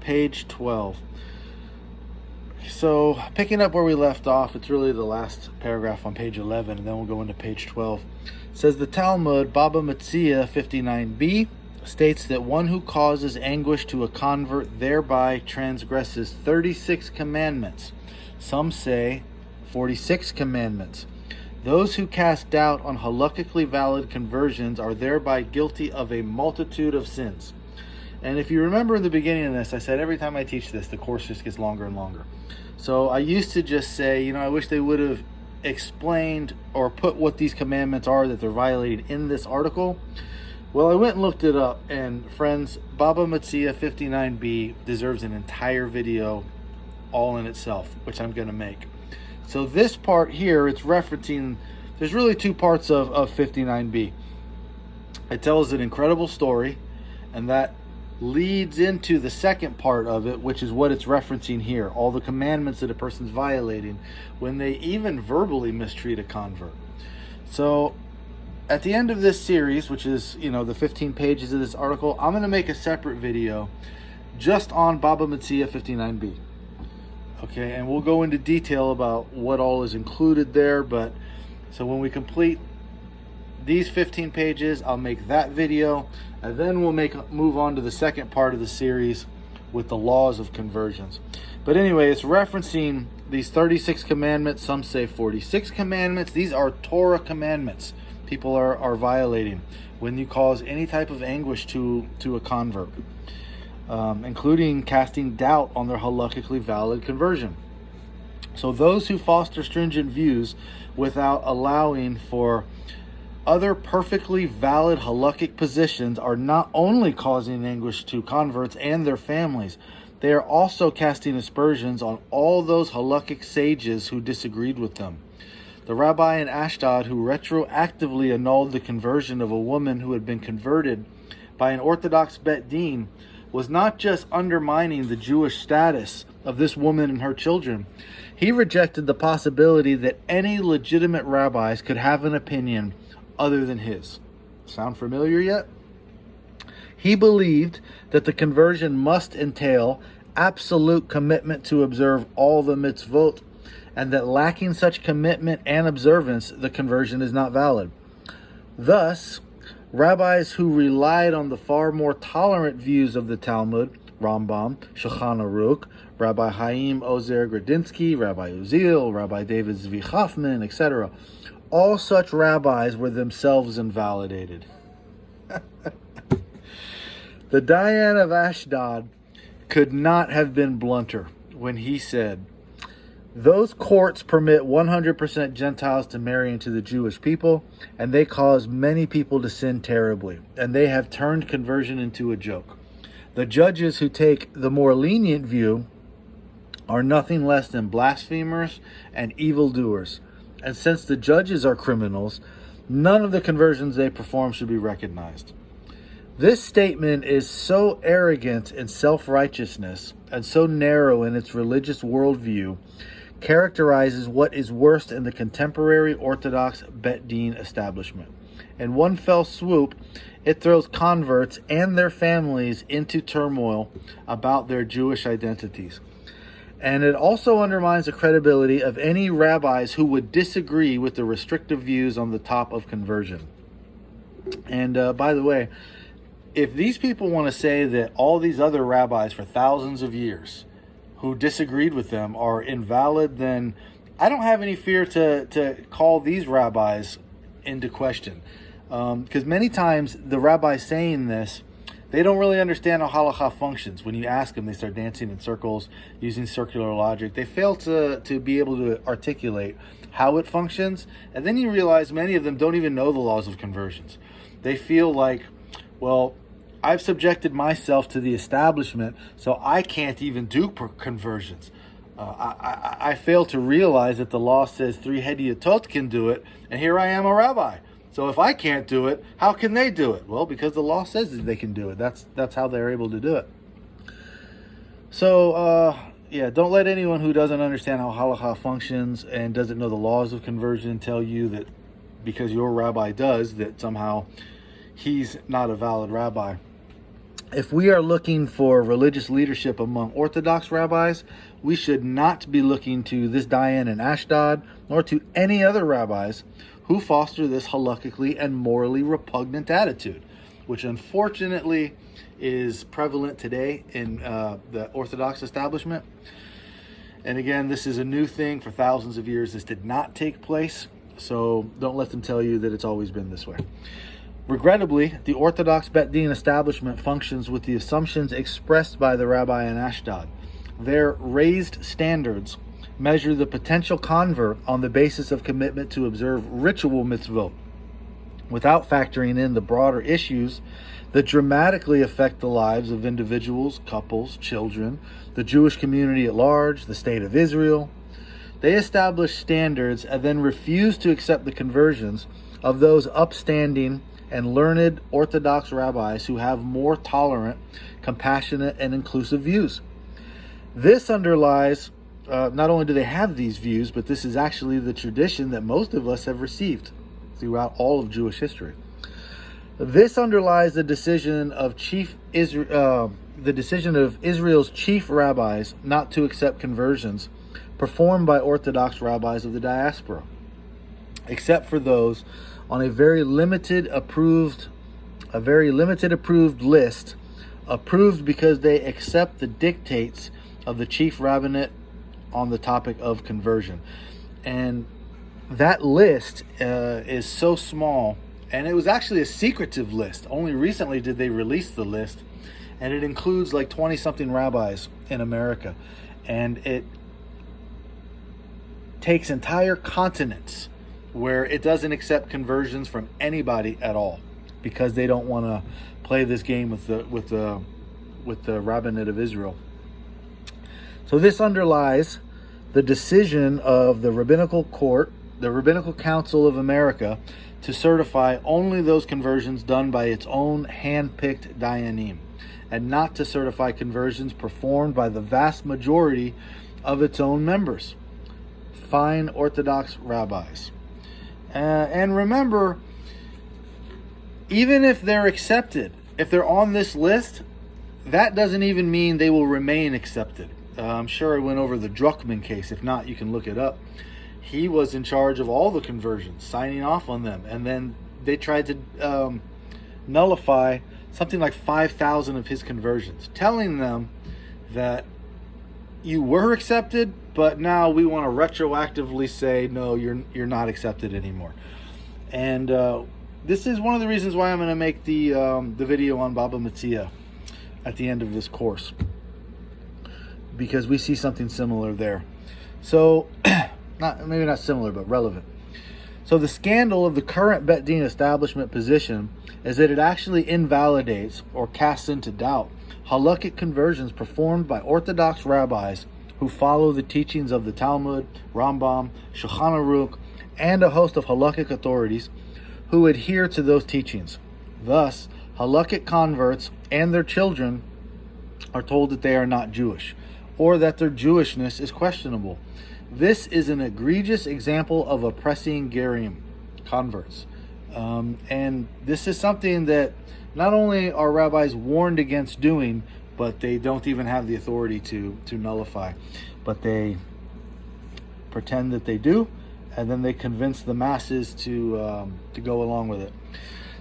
page 12. So picking up where we left off, it's really the last paragraph on page 11, and then we'll go into page 12. It says the Talmud, Baba Metzia 59b, states that one who causes anguish to a convert thereby transgresses 36 commandments. Some say 46 commandments. Those who cast doubt on halakhically valid conversions are thereby guilty of a multitude of sins. And if you remember in the beginning of this, I said every time I teach this, the course just gets longer and longer. So I used to just say, I wish they would have explained or put what these commandments are that they're violating in this article. Well, I went and looked it up, and friends, Baba Metzia 59b deserves an entire video all in itself, which I'm going to make. So this part here, it's referencing, there's really two parts of 59b. It tells an incredible story, and that leads into the second part of it, which is what it's referencing here. All the commandments that a person's violating when they even verbally mistreat a convert. So at the end of this series, which is, the 15 pages of this article, I'm going to make a separate video just on Baba Metzia 59b. Okay, and we'll go into detail about what all is included there. But so when we complete these 15 pages, I'll make that video, and then we'll move on to the second part of the series with the laws of conversions. But anyway, it's referencing these 36 commandments. Some say 46 commandments. These are Torah commandments people are violating when you cause any type of anguish to a convert, including casting doubt on their halakhically valid conversion. So those who foster stringent views without allowing for other perfectly valid halakhic positions are not only causing anguish to converts and their families, they are also casting aspersions on all those halakhic sages who disagreed with them. The rabbi in Ashdod who retroactively annulled the conversion of a woman who had been converted by an Orthodox Bet Din was not just undermining the Jewish status of this woman and her children. He rejected the possibility that any legitimate rabbis could have an opinion other than his. Sound familiar yet? He believed that the conversion must entail absolute commitment to observe all the mitzvot, and that lacking such commitment and observance, the conversion is not valid. Thus, rabbis who relied on the far more tolerant views of the Talmud, Rambam, Shulchan Aruch, Rabbi Chaim Ozer Gradinsky, Rabbi Uziel, Rabbi David Zvi Hoffman, etc., all such rabbis were themselves invalidated. The Dayan of Ashdod could not have been blunter when he said, "Those courts permit 100% Gentiles to marry into the Jewish people, and they cause many people to sin terribly, and they have turned conversion into a joke. The judges who take the more lenient view are nothing less than blasphemers and evildoers. And since the judges are criminals, none of the conversions they perform should be recognized." This statement is so arrogant in self-righteousness and so narrow in its religious worldview, characterizes what is worst in the contemporary Orthodox Bet Din establishment. In one fell swoop, it throws converts and their families into turmoil about their Jewish identities. And it also undermines the credibility of any rabbis who would disagree with the restrictive views on the top of conversion. And by the way, if these people want to say that all these other rabbis for thousands of years who disagreed with them are invalid, then I don't have any fear to call these rabbis into question. Because many times the rabbis saying this, they don't really understand how halacha functions. When you ask them, they start dancing in circles, using circular logic. They fail to be able to articulate how it functions. And then you realize many of them don't even know the laws of conversions. They feel like, well, I've subjected myself to the establishment, so I can't even do conversions. I fail to realize that the law says 3 hediotot can do it, and here I am a rabbi. So if I can't do it, how can they do it? Well, because the law says that they can do it. That's how they're able to do it. So, don't let anyone who doesn't understand how halacha functions and doesn't know the laws of conversion tell you that because your rabbi does, that somehow he's not a valid rabbi. if we are looking for religious leadership among Orthodox rabbis, we should not be looking to this Dayan in Ashdod, nor to any other rabbis who foster this halakhically and morally repugnant attitude, which unfortunately is prevalent today in the Orthodox establishment. And again, this is a new thing. For thousands of years, this did not take place. So don't let them tell you that it's always been this way. Regrettably, the Orthodox Bet Din establishment functions with the assumptions expressed by the rabbi in Ashdod. Their raised standards measure the potential convert on the basis of commitment to observe ritual mitzvot, without factoring in the broader issues that dramatically affect the lives of individuals, couples, children, the Jewish community at large, the state of Israel. They establish standards and then refuse to accept the conversions of those upstanding and learned Orthodox rabbis who have more tolerant, compassionate, and inclusive views. This underlies, not only do they have these views, but this is actually the tradition that most of us have received throughout all of Jewish history. This underlies the decision of Israel's chief rabbis not to accept conversions performed by Orthodox rabbis of the diaspora, except for those on a very limited approved list, approved because they accept the dictates of the chief rabbinate on the topic of conversion. And that list is so small, and it was actually a secretive list. Only recently did they release the list, and it includes like 20-something rabbis in America, and it takes entire continents where it doesn't accept conversions from anybody at all, because they don't want to play this game with the rabbinate of Israel. So this underlies the decision of the Rabbinical Court, the Rabbinical Council of America, to certify only those conversions done by its own hand-picked dayanim, and not to certify conversions performed by the vast majority of its own members, fine Orthodox rabbis. And remember, even if they're accepted, if they're on this list, that doesn't even mean they will remain accepted. I'm sure I went over the Druckmann case. If not, you can look it up. He was in charge of all the conversions, signing off on them. And then they tried to nullify something like 5,000 of his conversions, telling them that you were accepted, but now we want to retroactively say, no, you're not accepted anymore. And this is one of the reasons why I'm going to make the video on Baba Metzia at the end of this course, because we see something similar there. So, maybe not similar, but relevant. So the scandal of the current Bet Din establishment position is that it actually invalidates or casts into doubt halakhic conversions performed by Orthodox rabbis who follow the teachings of the Talmud, Rambam, Shulchan Aruch, and a host of halakhic authorities who adhere to those teachings. Thus, halakhic converts and their children are told that they are not Jewish, or that their Jewishness is questionable. This is an egregious example of oppressing Gerim, converts. And this is something that not only are rabbis warned against doing, but they don't even have the authority to nullify. But they pretend that they do, and then they convince the masses to go along with it.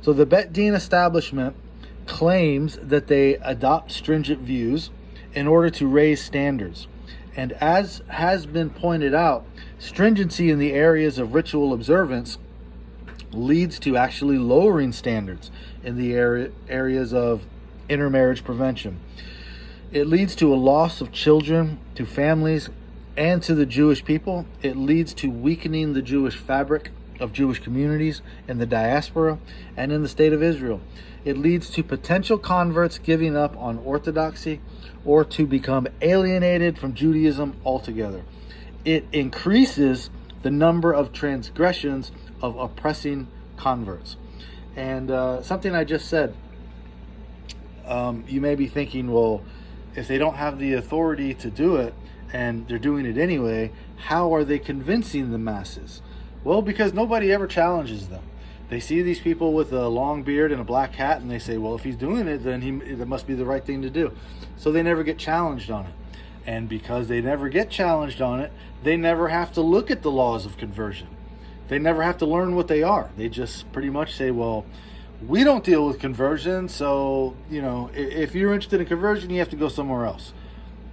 So the Bet Din establishment claims that they adopt stringent views in order to raise standards. And as has been pointed out, stringency in the areas of ritual observance leads to actually lowering standards in the areas of intermarriage prevention. It leads to a loss of children, to families, and to the Jewish people. It leads to weakening the Jewish fabric of Jewish communities in the diaspora and in the state of Israel. It leads to potential converts giving up on orthodoxy or to become alienated from Judaism altogether. It increases the number of transgressions of oppressing converts. And something I just said, you may be thinking, well, if they don't have the authority to do it and they're doing it anyway, how are they convincing the masses? Well, because nobody ever challenges them. They see these people with a long beard and a black hat, and they say, well, if he's doing it, then it must be the right thing to do. So they never get challenged on it. And because they never get challenged on it, they never have to look at the laws of conversion. They never have to learn what they are. They just pretty much say, well, we don't deal with conversion, so, you know, if you're interested in conversion, you have to go somewhere else.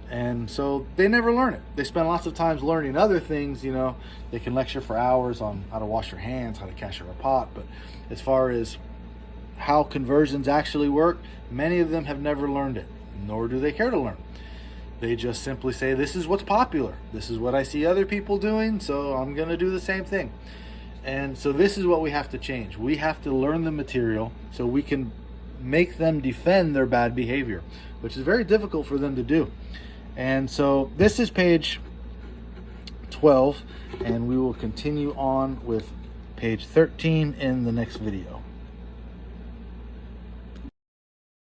And so they never learn it. They spend lots of times learning other things, you know. They can lecture for hours on how to wash your hands, how to cashier a pot, but as far as how conversions actually work, many of them have never learned it, nor do they care to learn. They just simply say, this is what's popular. This is what I see other people doing, so I'm going to do the same thing. And so this is what we have to change. We have to learn the material so we can make them defend their bad behavior, which is very difficult for them to do. And so this is page 12, and we will continue on with page 13 in the next video.